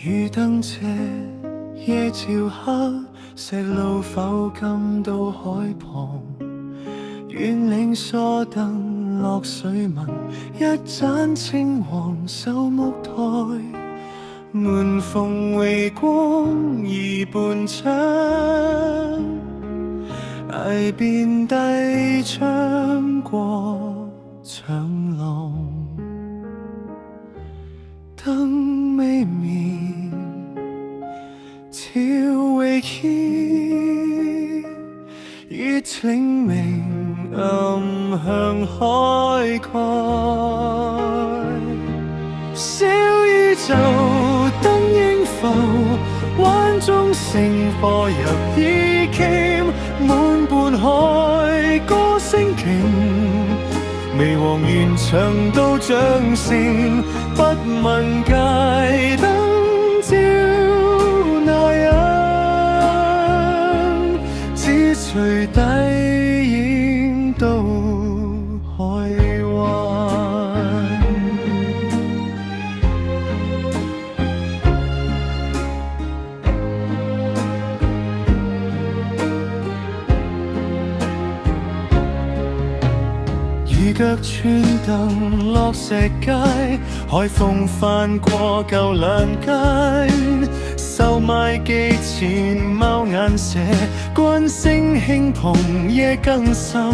如燈斜夜照黑，石路否甘到海旁，遠嶺疏燈落水聞，一盞青黃守木台，門縫微光二半窗，崖邊低窗過長廊，燈未眠，照微歇，月清明暗向海蓋，小宇宙燈應浮，灣中星火入衣襟，滿半海歌聲勁，微黃沿牆都掌聲，不問街燈照那樣，只隨底影到海灣。雨腳穿燈落石階，海風翻過舊欄間，售賣機前貓眼蛇，關聲輕蓬夜更深，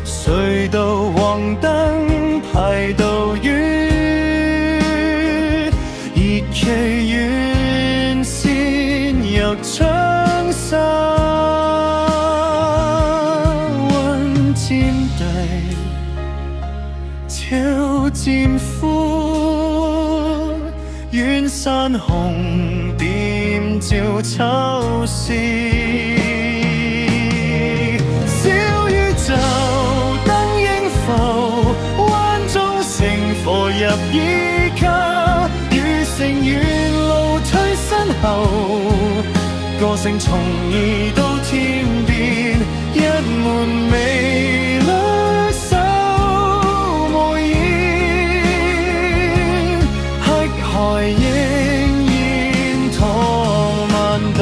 隧道黃燈排到遠，熱氣遠線由窗紗溫漸低，潮漸寬，遠山紅點照秋思，小宇宙燈應浮，灣中星火入衣襟，雨成沿路退身後，歌聲從移到天邊，一門微兩手無言，黑海仍然躺萬等。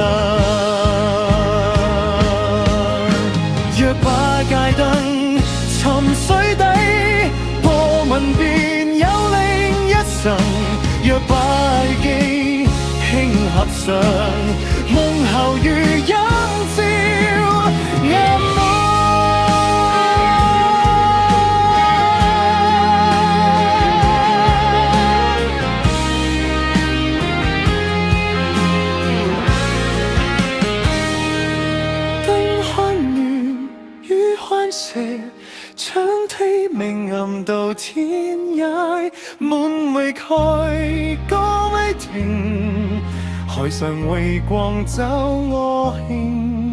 若把街燈沉水底，播聞便有另一層；若把機輕合上，夢後如映照眼內。燈看亂雨看斜，長梯明暗到天涯，滿未蓋歌未停，海上微光找我輕。